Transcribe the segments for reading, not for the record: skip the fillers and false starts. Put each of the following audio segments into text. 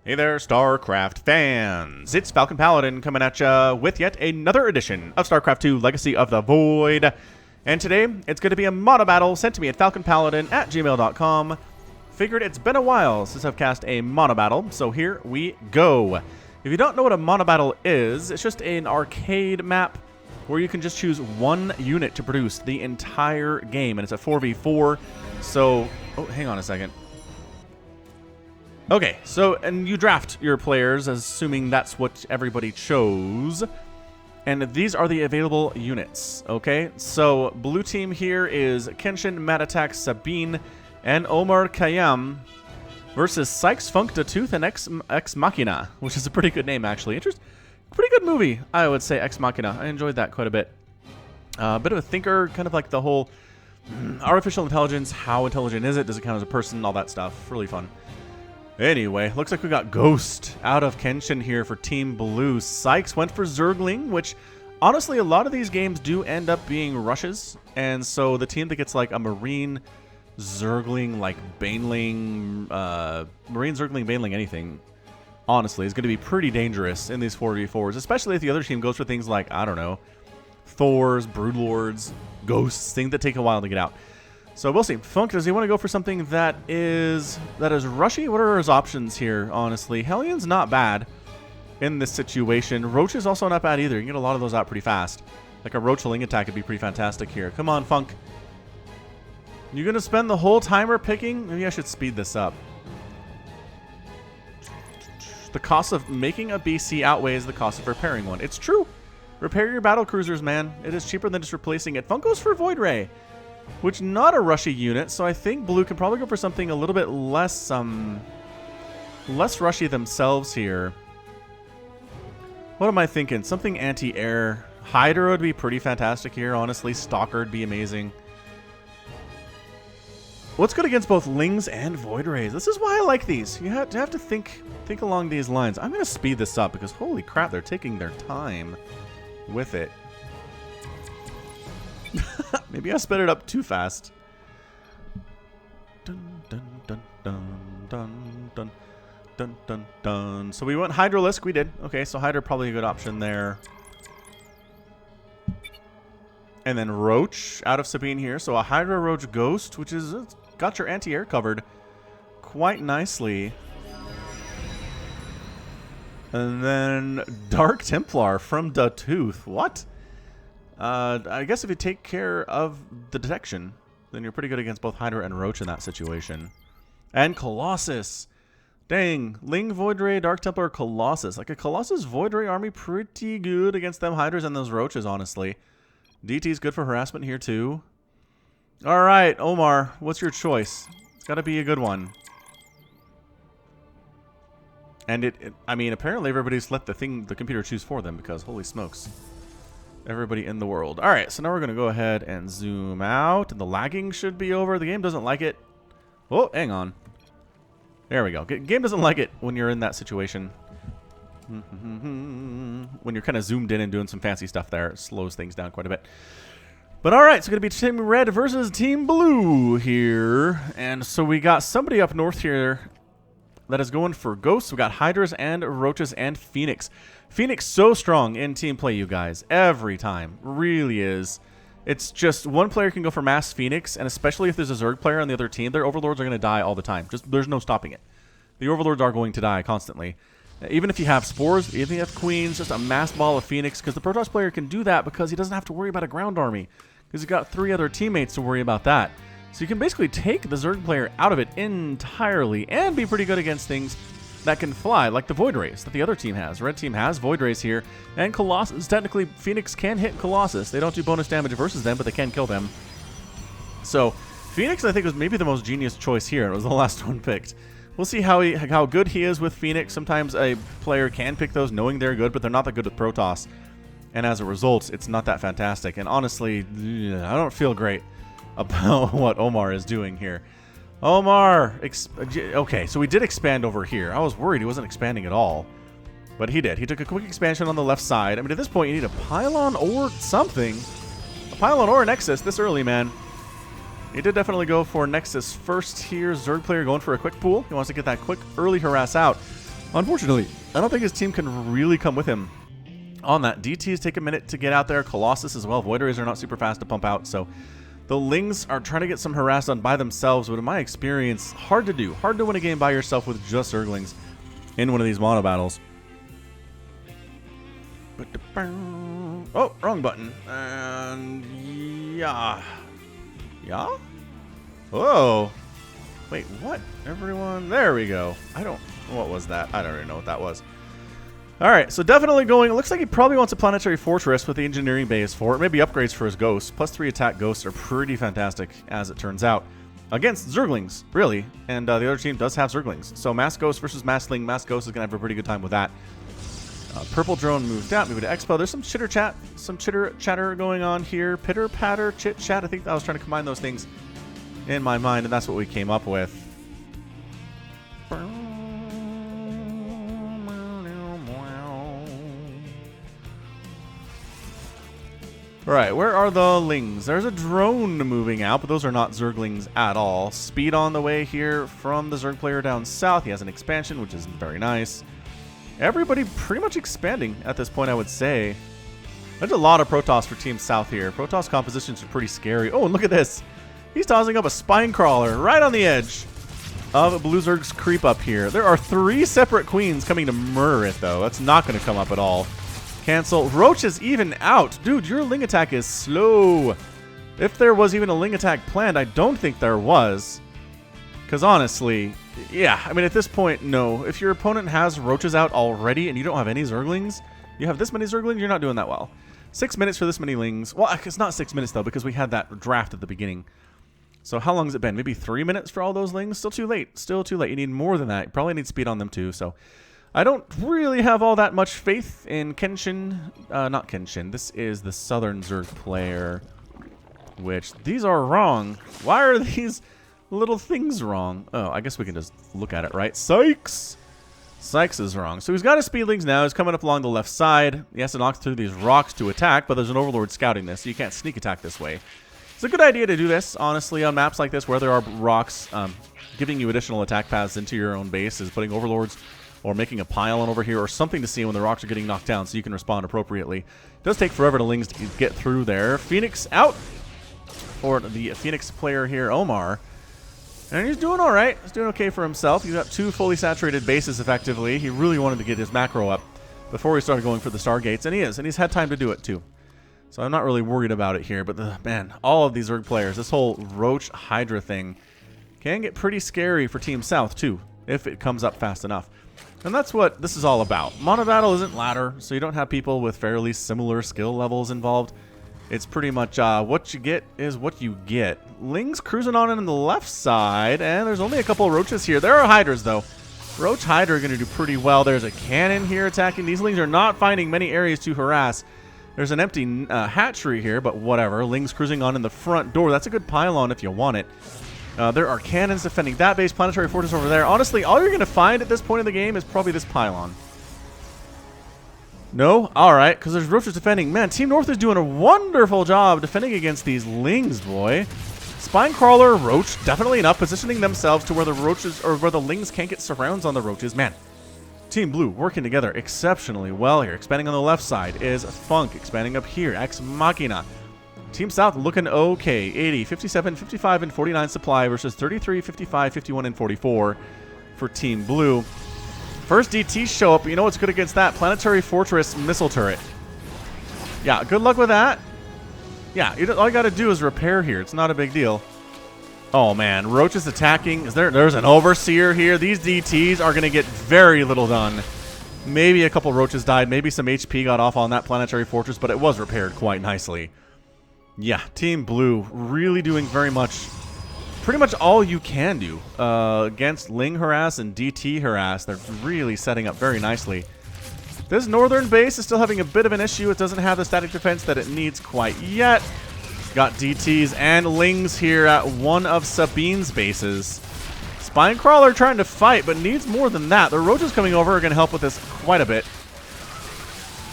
Hey there, StarCraft fans! It's Falcon Paladin coming at ya with yet another edition of StarCraft 2 Legacy of the Void. And today, it's going to be a Monobattle sent to me at falconpaladin@gmail.com. Figured it's been a while since I've cast a Monobattle, so here we go. If you don't know what a Monobattle is, it's just an arcade map where you can just choose one unit to produce the entire game, and it's a 4v4. So, oh, hang on a second. Okay, so, and you draft your players, assuming that's what everybody chose. And these are the available units, okay? So, blue team here is Kenshin, Matatak, Sabine, and Omar Khayyam versus Sykes, Funk, Tooth, and Ex Machina, which is a pretty good name, actually. Pretty good movie, I would say, Ex Machina. I enjoyed that quite a bit. A bit of a thinker, kind of like the whole artificial intelligence. How intelligent is it? Does it count as a person? All that stuff. Really fun. Anyway, looks like we got Ghost out of Kenshin here for Team Blue. Sykes went for Zergling, which, honestly, a lot of these games do end up being rushes. And so the team that gets, like, a Marine, Zergling, like, Baneling, Marine, Zergling, Baneling, anything, honestly, is going to be pretty dangerous in these 4v4s, especially if the other team goes for things like, I don't know, Thors, Broodlords, Ghosts, things that take a while to get out. So we'll see. Funk, does he want to go for something that is rushy? What are his options here, honestly? Hellion's not bad in this situation. Roach is also not bad either. You can get a lot of those out pretty fast. Like a Roach-ling attack would be pretty fantastic here. Come on, Funk. You going to spend the whole timer picking? Maybe I should speed this up. The cost of making a BC outweighs the cost of repairing one. It's true. Repair your battle cruisers, man. It is cheaper than just replacing it. Funk goes for Void Ray, which not a rushy unit, so I think blue can probably go for something a little bit less rushy themselves here. What am I thinking? Something anti-air. Hydra would be pretty fantastic here, honestly. Stalker would be amazing. What's good against both Lings and Void Rays? This is why I like these. You have to think along these lines. I'm going to speed this up because holy crap, they're taking their time with it. Maybe I sped it up too fast. Dun, dun, dun, dun, dun, dun, dun, dun, dun. So we went Hydralisk. We did. Okay, so Hydra probably a good option there. And then Roach out of Sabine here. So a Hydra Roach Ghost, which is got your anti-air covered quite nicely. And then Dark Templar from the Tooth. What? I guess if you take care of the detection, then you're pretty good against both Hydra and Roach in that situation. And Colossus. Dang. Ling, Void Ray, Dark Templar, Colossus. Like a Colossus Void Ray army pretty good against them Hydras and those Roaches, honestly. DT's good for harassment here, too. Alright, Omar, what's your choice? It's got to be a good one. And I mean, apparently everybody's let the computer choose for them because holy smokes. Everybody in the world. All right, so now we're going to go ahead and zoom out. And the lagging should be over. The game doesn't like it. Oh, hang on. There we go. Game doesn't like it when you're in that situation. When you're kind of zoomed in and doing some fancy stuff there, it slows things down quite a bit. But all right, so going to be Team Red versus Team Blue here. And so we got somebody up north here that is going for Ghosts. We got Hydras and Roaches and Phoenix. Phoenix so strong in team play, you guys. Every time. Really is. It's just one player can go for mass Phoenix, and especially if there's a Zerg player on the other team, their Overlords are going to die all the time. Just there's no stopping it. The Overlords are going to die constantly. Even if you have Spores, even if you have Queens, just a mass ball of Phoenix, because the Protoss player can do that because he doesn't have to worry about a ground army. Because he's got 3 other teammates to worry about that. So you can basically take the Zerg player out of it entirely and be pretty good against things that can fly, like the Void Rays that the other team has. Red team has Void Rays here, and Colossus. Technically, Phoenix can hit Colossus. They don't do bonus damage versus them, but they can kill them. So, Phoenix, I think, was maybe the most genius choice here. It was the last one picked. We'll see how good he is with Phoenix. Sometimes a player can pick those knowing they're good, but they're not that good with Protoss. And as a result, it's not that fantastic. And honestly, I don't feel great about what Omar is doing here. Omar, okay, so we did expand over here. I was worried he wasn't expanding at all, but he did. He took a quick expansion on the left side. I mean, at this point, you need a pylon or something. A pylon or a Nexus this early, man. He did definitely go for Nexus first here. Zerg player going for a quick pool. He wants to get that quick early harass out. Unfortunately, I don't think his team can really come with him on that. DTs take a minute to get out there. Colossus as well. Void Rays are not super fast to pump out, so the Lings are trying to get some harass done by themselves, but in my experience, hard to do. Hard to win a game by yourself with just Zerglings in one of these mono battles. Oh, wrong button. And yeah. Yeah? Whoa. Wait, what? Everyone? There we go. What was that? I don't even know what that was. Alright, so definitely going. It looks like he probably wants a planetary fortress with the engineering base for it. Maybe upgrades for his ghosts. +3 attack ghosts are pretty fantastic, as it turns out. Against Zerglings, really. And the other team does have Zerglings. So Mass Ghost versus Mass Ling. Mass Ghost is going to have a pretty good time with that. Purple drone moved out. Moving to Expo. There's some chitter chatter going on here. Pitter patter, chit chat. I think I was trying to combine those things in my mind, and that's what we came up with. Alright, where are the Lings? There's a drone moving out, but those are not Zerglings at all. Speed on the way here from the Zerg player down south. He has an expansion, which is very nice. Everybody pretty much expanding at this point, I would say. There's a lot of Protoss for Team South here. Protoss compositions are pretty scary. Oh, and look at this. He's tossing up a Spine Crawler right on the edge of Blue Zerg's creep up here. There are 3 separate queens coming to murder it, though. That's not going to come up at all. Cancel. Roach is even out. Dude, your Ling attack is slow. If there was even a Ling attack planned, I don't think there was. Because honestly, yeah, I mean, at this point, no. If your opponent has Roaches out already and you don't have any Zerglings, you have this many Zerglings, you're not doing that well. 6 minutes for this many Lings. Well, it's not 6 minutes, though, because we had that draft at the beginning. So how long has it been? Maybe 3 minutes for all those Lings? Still too late. Still too late. You need more than that. You probably need speed on them, too, so I don't really have all that much faith in Kenshin. Not Kenshin. This is the Southern Zerg player, which these are wrong. Why are these little things wrong? Oh, I guess we can just look at it, right? Sykes! Sykes is wrong. So he's got his speedlings now. He's coming up along the left side. He has to knock through these rocks to attack, but there's an Overlord scouting this, so you can't sneak attack this way. It's a good idea to do this, honestly, on maps like this where there are rocks. Giving you additional attack paths into your own base is putting Overlords or making a pylon over here or something to see when the rocks are getting knocked down so you can respond appropriately. It does take forever to Lings to get through there. Phoenix out, or the Phoenix player here, Omar. And he's doing all right. He's doing okay for himself. He's got 2 fully saturated bases effectively. He really wanted to get his macro up before he started going for the Stargates, and he is. And he's had time to do it too. So I'm not really worried about it here. But, man, all of these Zerg players, this whole Roach Hydra thing can get pretty scary for Team South too, if it comes up fast enough. And that's what this is all about. Monobattle isn't ladder, so you don't have people with fairly similar skill levels involved. It's pretty much what you get is what you get. Ling's cruising on in the left side, and there's only a couple of Roaches here. There are Hydras, though. Roach Hydra are going to do pretty well. There's a cannon here attacking. These Lings are not finding many areas to harass. There's an empty hatchery here, but whatever. Ling's cruising on in the front door. That's a good pylon if you want it. There are cannons defending that base. Planetary Fortress over there. Honestly, all you're going to find at this point in the game is probably this pylon. No? Alright, because there's Roaches defending. Man, Team North is doing a wonderful job defending against these Lings, boy. Spine Crawler, Roach, definitely enough, positioning themselves to where the Roaches, or where the Lings can't get surrounds on the Roaches. Man, Team Blue working together exceptionally well here. Expanding on the left side is Funk. Expanding up here, Ex Machina. Team South looking okay. 80, 57, 55, and 49 supply versus 33, 55, 51, and 44 for Team Blue. First DT show up, but you know what's good against that? Planetary Fortress missile turret. Yeah, good luck with that. Yeah, all you got to do is repair here. It's not a big deal. Oh, man. Roach is attacking. There's an Overseer here. These DTs are going to get very little done. Maybe a couple Roaches died. Maybe some HP got off on that Planetary Fortress, but it was repaired quite nicely. Yeah, Team Blue really doing pretty much all you can do against Ling harass and DT harass. They're really setting up very nicely. This northern base is still having a bit of an issue. It doesn't have the static defense that it needs quite yet. Got DTs and Lings here at one of Sabine's bases. Spine Crawler trying to fight, but needs more than that. The Roaches coming over are going to help with this quite a bit.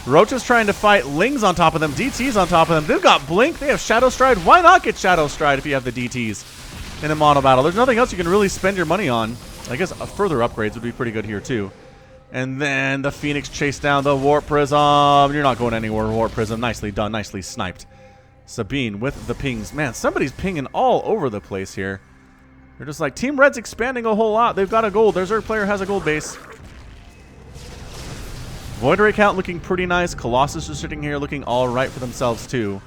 Roaches trying to fight, Lings on top of them, DTs on top of them. They've got Blink, they have Shadow Stride. Why not get Shadow Stride if you have the DTs in a mono battle? There's nothing else you can really spend your money on. I guess further upgrades would be pretty good here too. And then the Phoenix chased down the Warp Prism. You're not going anywhere, Warp Prism. Nicely done. Nicely sniped. Sabine with the pings. Man, somebody's pinging all over the place here. They're just like, Team Red's expanding a whole lot. They've got a gold. Their Zerg player has a gold base. Void Ray count looking pretty nice. Colossus is sitting here looking all right for themselves, too.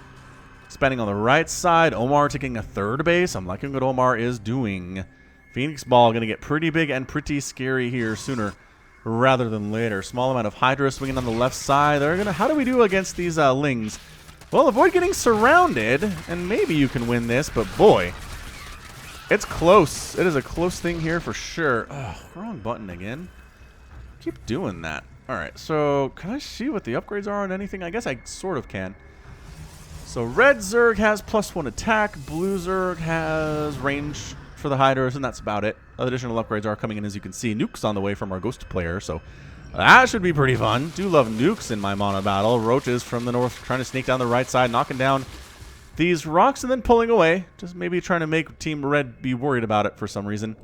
Expanding on the right side. Omar taking a third base. I'm liking what Omar is doing. Phoenix Ball going to get pretty big and pretty scary here sooner rather than later. Small amount of Hydra swinging on the left side. They're gonna. How do we do against these Lings? Well, avoid getting surrounded, and maybe you can win this, but boy, it's close. It is a close thing here for sure. Oh, wrong button again. Keep doing that. All right, so can I see what the upgrades are on anything? I guess I sort of can. So red Zerg has +1 attack. Blue Zerg has range for the Hydras, and that's about it. Additional upgrades are coming in, as you can see. Nukes on the way from our Ghost player, so that should be pretty fun. Do love nukes in my Monobattle. Roaches from the north trying to sneak down the right side, knocking down these rocks and then pulling away. Just maybe trying to make Team Red be worried about it for some reason.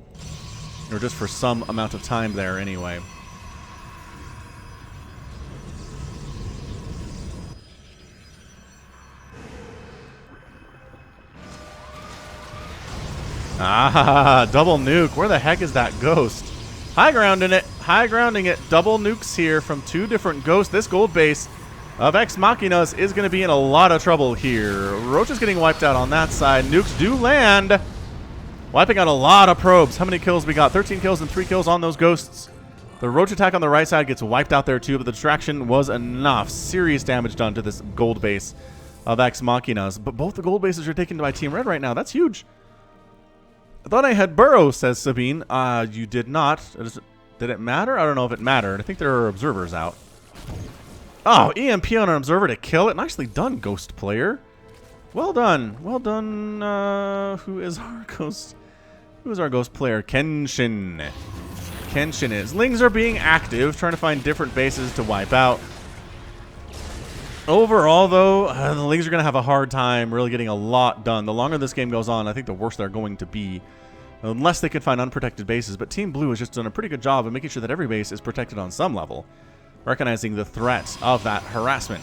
Or just for some amount of time there anyway. Ah, double nuke. Where the heck is that ghost? High grounding it. High grounding it. Double nukes here from two different ghosts. This gold base of Ex Machinas is going to be in a lot of trouble here. Roach is getting wiped out on that side. Nukes do land. Wiping out a lot of probes. How many kills we got? 13 kills and 3 kills on those ghosts. The Roach attack on the right side gets wiped out there too, but the distraction was enough. Serious damage done to this gold base of Ex Machinas. But both the gold bases are taken by Team Red right now. That's huge. I thought I had Burrow, says Sabine. You did not. Did it matter? I don't know if it mattered. I think there are observers out. Oh, EMP on an observer to kill it. Nicely done, Ghost player. Well done. Well done. Who is our Ghost? Who is our Ghost player? Kenshin. Kenshin is. Lings are being active, trying to find different bases to wipe out. Overall, though, the Lings are going to have a hard time really getting a lot done. The longer this game goes on, I think the worse they're going to be. Unless they can find unprotected bases. But Team Blue has just done a pretty good job of making sure that every base is protected on some level. Recognizing the threat of that harassment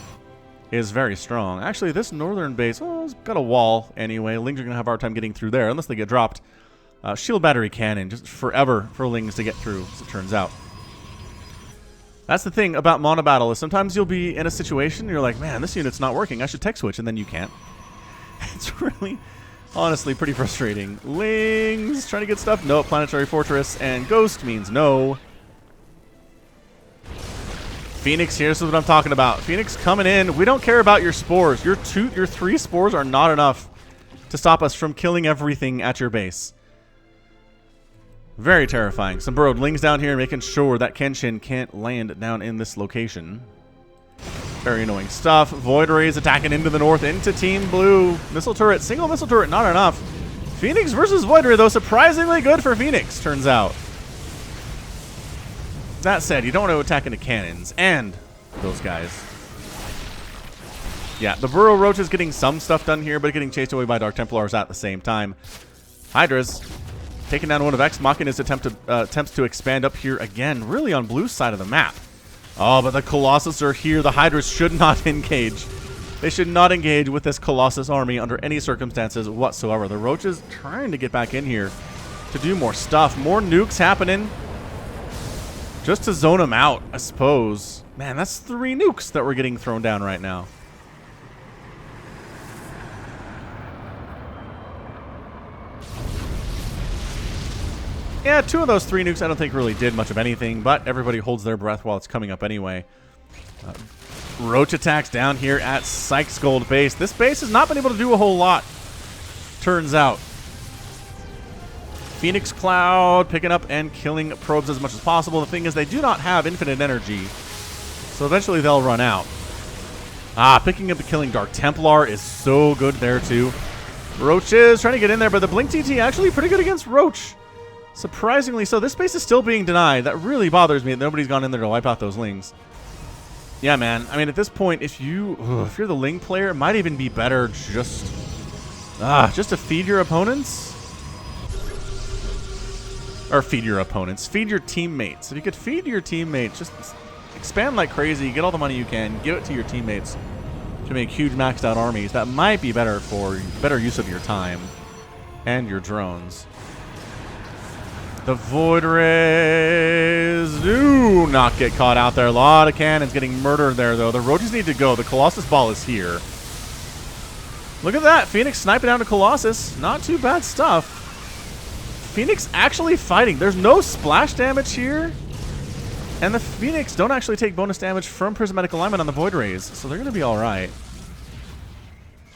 is very strong. Actually, this northern base, oh, it's got a wall anyway. Lings are going to have a hard time getting through there unless they get dropped. Shield battery cannon, just forever for Lings to get through, as it turns out. That's the thing about Monobattle is sometimes you'll be in a situation and you're like, man, this unit's not working. I should tech switch, and then you can't. It's really, honestly, pretty frustrating. Lings trying to get stuff. No, Planetary Fortress and Ghost means no. Phoenix, here's what I'm talking about. Phoenix coming in. We don't care about your spores. Your 3 spores are not enough to stop us from killing everything at your base. Very terrifying. Some burrowed Lings down here making sure that Kenshin can't land down in this location. Very annoying stuff. Void Rays attacking into the north, into Team Blue. Missile turret, single missile turret, not enough. Phoenix versus Void Ray, though, surprisingly good for Phoenix, turns out. That said, you don't want to attack into cannons and those guys. Yeah, the Burrow Roach is getting some stuff done here, but getting chased away by Dark Templars at the same time. Hydras taking down one of Ex Machina's attempts to expand up here again, really on Blue's side of the map. Oh, but the Colossus are here. The Hydras should not engage. They should not engage with this Colossus army under any circumstances whatsoever. The Roach is trying to get back in here to do more stuff. More nukes happening. Just to zone them out, I suppose. Man, that's 3 nukes that we're getting thrown down right now. Yeah, 2 of those 3 nukes I don't think really did much of anything, but everybody holds their breath while it's coming up anyway. Roach attacks down here at Sykes Gold base. This base has not been able to do a whole lot, turns out. Phoenix Cloud picking up and killing probes as much as possible. The thing is, they do not have infinite energy, so eventually they'll run out. Picking up and killing Dark Templar is so good there too. Roach is trying to get in there, but the Blink TT actually pretty good against Roach. Surprisingly so. This base is still being denied. That really bothers me that nobody's gone in there to wipe out those Lings. Yeah, man. I mean, at this point, if you're the Ling player, it might even be better just to feed your opponents. Or feed your opponents. Feed your teammates. If you could feed your teammates, just expand like crazy, get all the money you can, give it to your teammates to make huge maxed out armies. That might be better for better use of your time and your drones. The Void Rays do not get caught out there. A lot of cannons getting murdered there, though. The Roaches need to go. The Colossus Ball is here. Look at that. Phoenix sniping down to Colossus. Not too bad stuff. Phoenix actually fighting. There's no splash damage here. And the Phoenix don't actually take bonus damage from Prismatic Alignment on the Void Rays. So they're going to be all right.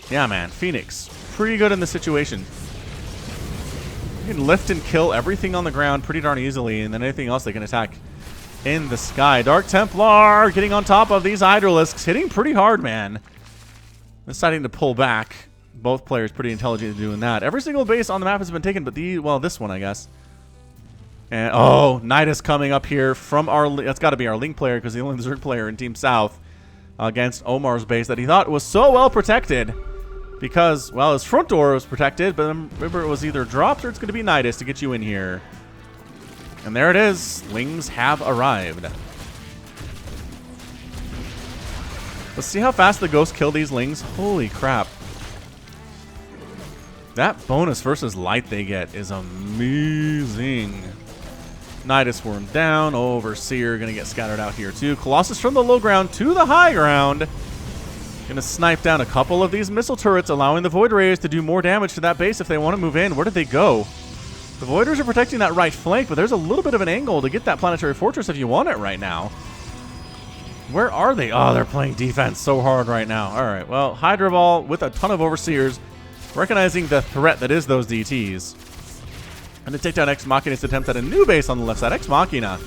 Yeah, man. Phoenix. Pretty good in this situation. You can lift and kill everything on the ground pretty darn easily, and then anything else they can attack in the sky. Dark Templar getting on top of these Hydralisks, hitting pretty hard, man. Deciding to pull back. Both players pretty intelligent in doing that. Every single base on the map has been taken, but well, this one, I guess. And, oh, Nidus coming up here from our... That's got to be our Link player, because the only Zerg player in Team South against Omar's base that he thought was so well protected. Because, well, his front door was protected, but remember it was either dropped or it's going to be Nidus to get you in here. And there it is. Lings have arrived. Let's see how fast the ghosts kill these Lings. Holy crap. That bonus versus light they get is amazing. Nidus Worm down. Overseer going to get scattered out here too. Colossus from the low ground to the high ground. Gonna snipe down a couple of these missile turrets, allowing the Void Rays to do more damage to that base if they want to move in. Where did they go? The Voiders are protecting that right flank, but there's a little bit of an angle to get that Planetary Fortress if you want it right now. Where are they? Oh, they're playing defense so hard right now. All right, well, Hydra Ball with a ton of Overseers, recognizing the threat that is those DTs. And to take down Ex Machina's attempt at a new base on the left side. Ex Machina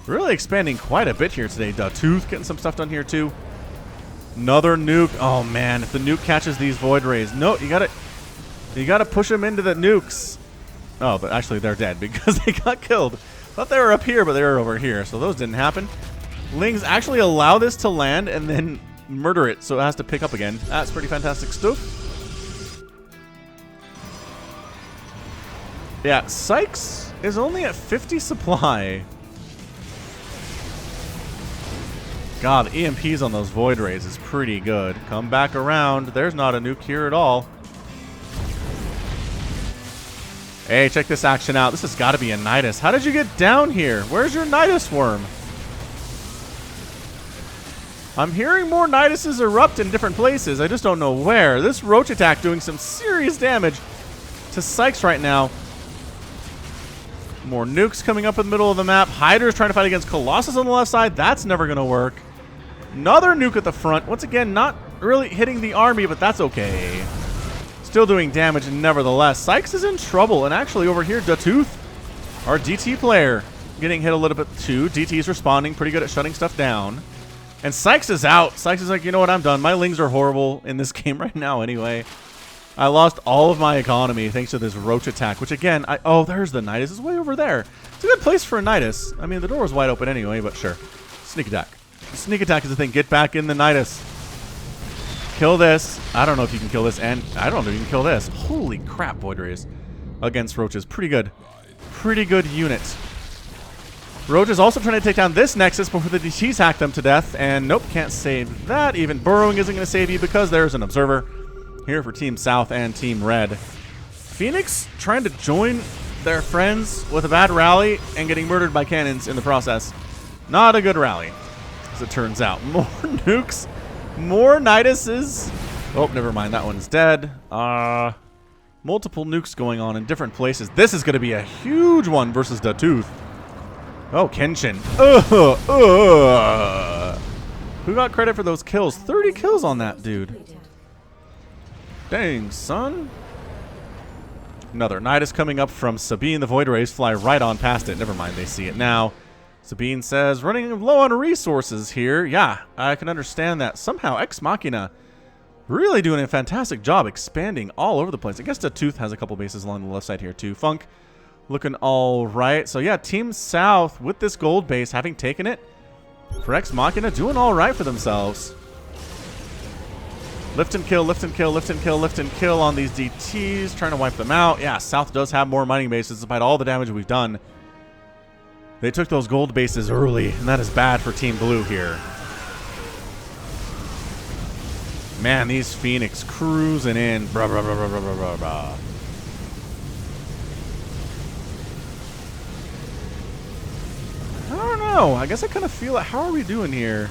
really expanding quite a bit here today. Tooth getting some stuff done here too. Another nuke. Oh man, if the nuke catches these Void Rays. No, you gotta push them into the nukes. Oh, but actually they're dead because they got killed. Thought they were up here, but they were over here, so those didn't happen. Lings actually allow this to land and then murder it, so it has to pick up again. That's pretty fantastic stuff. Yeah, Sykes is only at 50 supply. God, the EMPs on those Void Rays is pretty good. Come back around. There's not a nuke here at all. Hey, check this action out. This has got to be a Nidus. How did you get down here? Where's your Nidus worm? I'm hearing more Niduses erupt in different places. I just don't know where. This Roach attack doing some serious damage to Sykes right now. More nukes coming up in the middle of the map. Hydra's trying to fight against Colossus on the left side. That's never going to work. Another nuke at the front. Once again, not really hitting the army, but that's okay. Still doing damage nevertheless. Sykes is in trouble. And actually over here, Tooth, our DT player, getting hit a little bit too. DT's responding. Pretty good at shutting stuff down. And Sykes is out. Sykes is like, you know what? I'm done. My Lings are horrible in this game right now anyway. I lost all of my economy thanks to this Roach attack, which again, oh, there's the Nidus. It's way over there. It's a good place for a Nidus. I mean, the door was wide open anyway, but sure. Sneak attack. Sneak attack is the thing. Get back in the Nidus. Kill this. I don't know if you can kill this, and I don't know if you can kill this. Holy crap, Void Rays against Roaches. Pretty good. Pretty good unit. Roach is also trying to take down this Nexus before the DTs hack them to death, and nope, can't save that. Even burrowing isn't going to save you because there's an Observer here for Team South and Team Red. Phoenix trying to join their friends with a bad rally and getting murdered by cannons in the process. Not a good rally, as it turns out. More nukes, more Niduses. Oh, never mind, that one's dead. Multiple nukes going on in different places. This is going to be a huge one versus Tooth. Oh, Kenshin. Who got credit for those kills? 30 kills on that dude. Dang, son. Another Nidus coming up from Sabine. The Void Rays fly right on past it. Never mind, they see it now. Sabine says, running low on resources here. Yeah, I can understand that. Somehow, Ex Machina really doing a fantastic job expanding all over the place. I guess Tooth has a couple bases along the left side here too. Funk looking all right. So yeah, Team South with this gold base, having taken it, for Ex Machina doing all right for themselves. Lift and kill, lift and kill, lift and kill, lift and kill on these DTs. Trying to wipe them out. Yeah, South does have more mining bases despite all the damage we've done. They took those gold bases early, and that is bad for Team Blue here. Man, these Phoenix cruising in. Bruh, bruh, bruh, bruh, bruh, bruh, bruh. I don't know. I guess I kind of feel it. How are we doing here?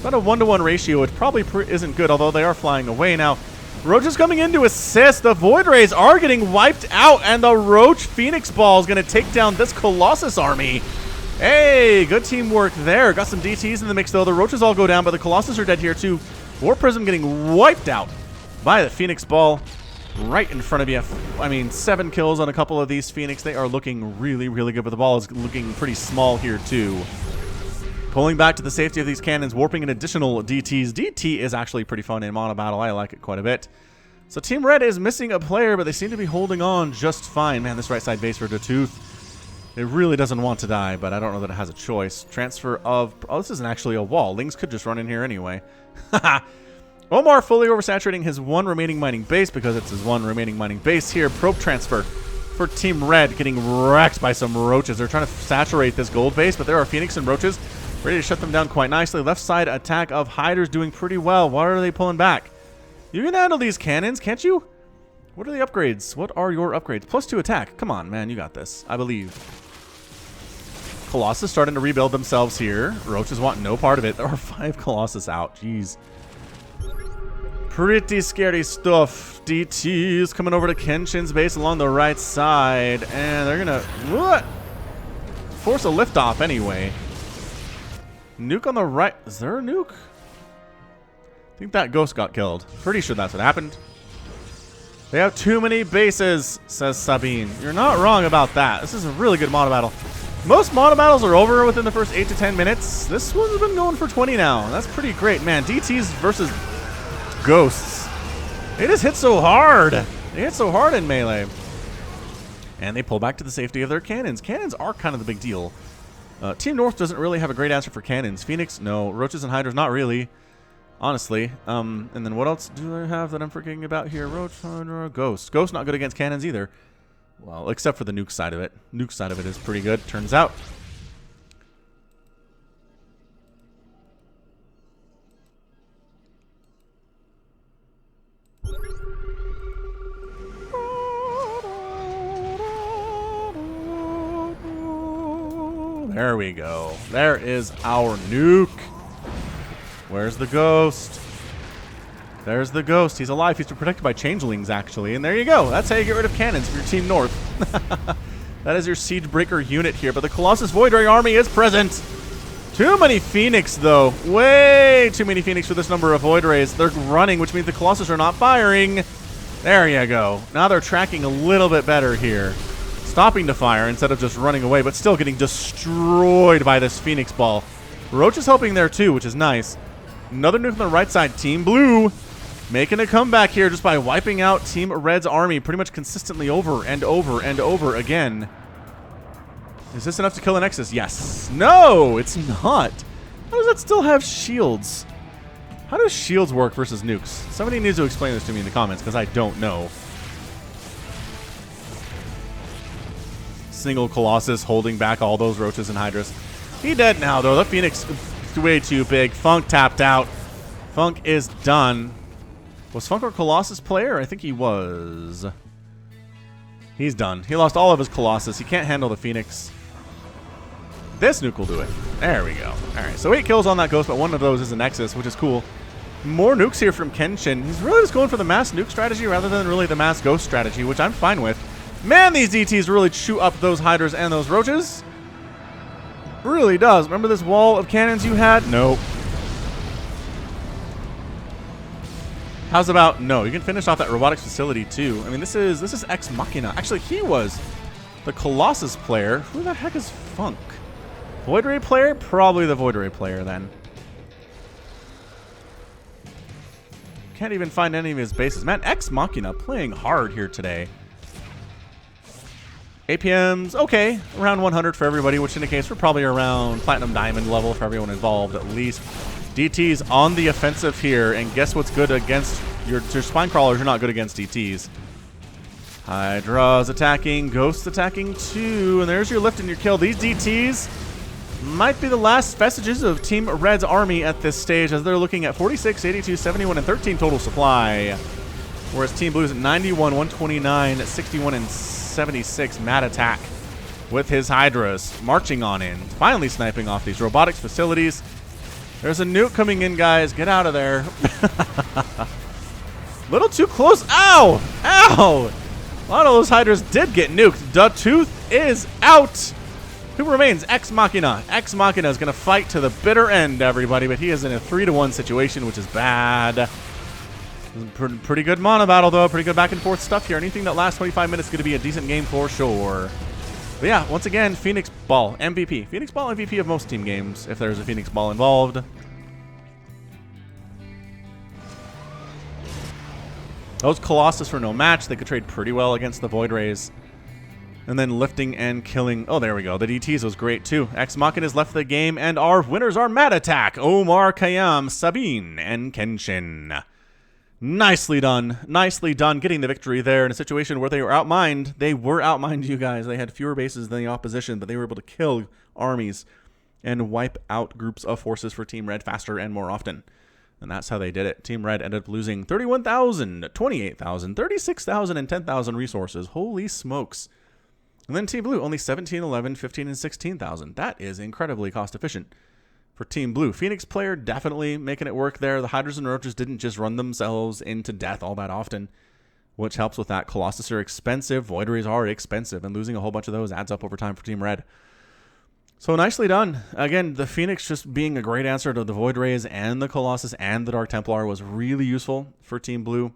About a 1-to-1 ratio. It probably isn't good, although they are flying away now. Roach is coming in to assist. The Void Rays are getting wiped out, and the Roach Phoenix Ball is going to take down this Colossus army. Hey, good teamwork there. Got some DTs in the mix, though. The Roaches all go down, but the Colossus are dead here, too. War Prism getting wiped out by the Phoenix Ball right in front of you. I mean, 7 kills on a couple of these Phoenix. They are looking really, really good, but the ball is looking pretty small here, too. Pulling back to the safety of these cannons, warping an additional DTs. DT is actually pretty fun in Monobattle. I like it quite a bit. So Team Red is missing a player, but they seem to be holding on just fine. Man, this right side base for the Tooth. It really doesn't want to die, but I don't know that it has a choice. Transfer of... Oh, this isn't actually a wall. Lings could just run in here anyway. Omar fully oversaturating his 1 remaining mining base because it's his 1 remaining mining base here. Probe transfer for Team Red, getting wrecked by some Roaches. They're trying to saturate this gold base, but there are Phoenix and Roaches ready to shut them down quite nicely. Left side attack of Hyders doing pretty well. Why are they pulling back? You can handle these cannons, can't you? What are the upgrades? What are your upgrades? +2 attack. Come on, man. You got this. I believe. Colossus starting to rebuild themselves here. Roaches want no part of it. There are 5 Colossus out. Jeez. Pretty scary stuff. DTs coming over to Kenshin's base along the right side. And they're going to force a liftoff anyway. Nuke on the right. Is there a nuke? I think that ghost got killed. Pretty sure that's what happened. They have too many bases, says Sabine. You're not wrong about that. This is a really good Monobattle. Most Monobattles are over within the first 8 to 10 minutes. This one's been going for 20 now. That's pretty great. Man, DTs versus ghosts. They just hit so hard. They hit so hard in melee. And they pull back to the safety of their cannons. Cannons are kind of the big deal. Team North doesn't really have a great answer for cannons. Phoenix, no. Roaches and Hydras, not really. Honestly. And then what else do I have that I'm forgetting about here? Roach, Hydra, Ghost. Ghost not good against cannons either. Well, except for the nuke side of it. Nuke side of it is pretty good, turns out. There we go. There is our nuke. Where's the ghost? There's the ghost. He's alive. He's been protected by changelings, actually. And there you go. That's how you get rid of cannons for your Team North. That is your siege breaker unit here. But the Colossus Void Ray army is present. Too many Phoenix, though. Way too many Phoenix for this number of Void Rays. They're running, which means the Colossus are not firing. There you go. Now they're tracking a little bit better here. Stopping to fire instead of just running away, but still getting destroyed by this Phoenix ball. Roach is helping there, too, which is nice. Another nuke on the right side. Team Blue making a comeback here just by wiping out Team Red's army pretty much consistently over and over and over again. Is this enough to kill a Nexus? Yes. No, it's not. How does that still have shields? How does shields work versus nukes? Somebody needs to explain this to me in the comments because I don't know. Single Colossus holding back all those Roaches and Hydras. He dead now, though. The Phoenix is way too big. Funk tapped out. Funk is done. Was Funk our Colossus player? I think he was. He's done. He lost all of his Colossus. He can't handle the Phoenix. This nuke will do it. There we go. All right, so 8 kills on that ghost, but one of those is a Nexus, which is cool. More nukes here from Kenshin. He's really just going for the mass nuke strategy rather than really the mass ghost strategy, which I'm fine with. Man, these DTs really chew up those Hydras and those Roaches. Really does. Remember this wall of cannons you had? Nope. How's about no? You can finish off that robotics facility too. I mean, this is Ex Machina. Actually, he was the Colossus player. Who the heck is Funk? Void Ray player? Probably the Void Ray player then. Can't even find any of his bases. Man, Ex Machina playing hard here today. APMs, okay, around 100 for everybody, which indicates we're probably around Platinum Diamond level for everyone involved, at least. DTs on the offensive here, and guess what's good against your spine crawlers are not good against DTs. Hydra's attacking, Ghosts attacking too, and there's your lift and your kill. These DTs might be the last vestiges of Team Red's army at this stage, as they're looking at 46, 82, 71, and 13 total supply. Whereas Team Blue's at 91, 129, 61, and 76 mad attack with his Hydras marching on in, finally sniping off these robotics facilities. There's a nuke coming in, guys. Get out of there. Little too close. Ow! Ow! A lot of those Hydras did get nuked. The Tooth is out. Who remains? Ex Machina. Ex Machina is going to fight to the bitter end, everybody, but he is in a 3-to-1 situation, which is bad. Pretty good Monobattle, though. Pretty good back and forth stuff here. Anything that lasts 25 minutes is going to be a decent game for sure. But yeah, once again, Phoenix Ball MVP. Phoenix Ball MVP of most team games, if there's a Phoenix Ball involved. Those Colossus were no match. They could trade pretty well against the Void Rays. And then lifting and killing. Oh, there we go. The DTs was great, too. Ex Machina has left the game, and our winners are Mad Attack, Omar Khayyam, Sabine, and Kenshin. Nicely done. Nicely done getting the victory there in a situation where they were outmined. They were outmined, you guys. They had fewer bases than the opposition, but they were able to kill armies and wipe out groups of forces for Team Red faster and more often. And that's how they did it. Team Red ended up losing 31,000, 28,000, 36,000, and 10,000 resources. Holy smokes. And then Team Blue, only 17, 11, 15, and 16,000. That is incredibly cost efficient for Team Blue. Phoenix player definitely making it work there. The Hydras and Roaches didn't just run themselves into death all that often, which helps with that. Colossus are expensive. Void Rays are expensive, and losing a whole bunch of those adds up over time for Team Red. So nicely done. Again, the Phoenix just being a great answer to the Void Rays and the Colossus and the Dark Templar was really useful for Team Blue.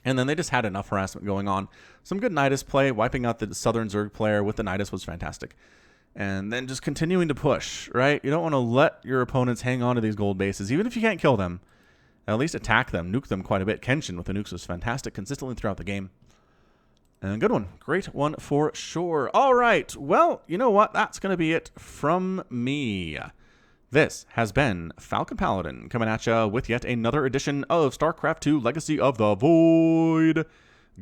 And then they just had enough harassment going on. Some good Nidus play. Wiping out the Southern Zerg player with the Nidus was fantastic. And then just continuing to push, right? You don't want to let your opponents hang on to these gold bases. Even if you can't kill them, at least attack them, nuke them quite a bit. Kenshin with the nukes was fantastic consistently throughout the game. And good one. Great one for sure. All right. Well, you know what? That's going to be it from me. This has been Falcon Paladin coming at you with yet another edition of StarCraft 2 Legacy of the Void.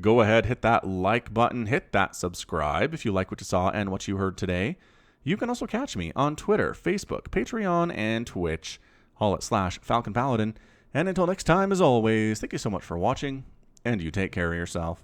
Go ahead, hit that like button, hit that subscribe if you like what you saw and what you heard today. You can also catch me on Twitter, Facebook, Patreon, and Twitch. All at /Falcon Paladin. And until next time, as always, thank you so much for watching, and you take care of yourself.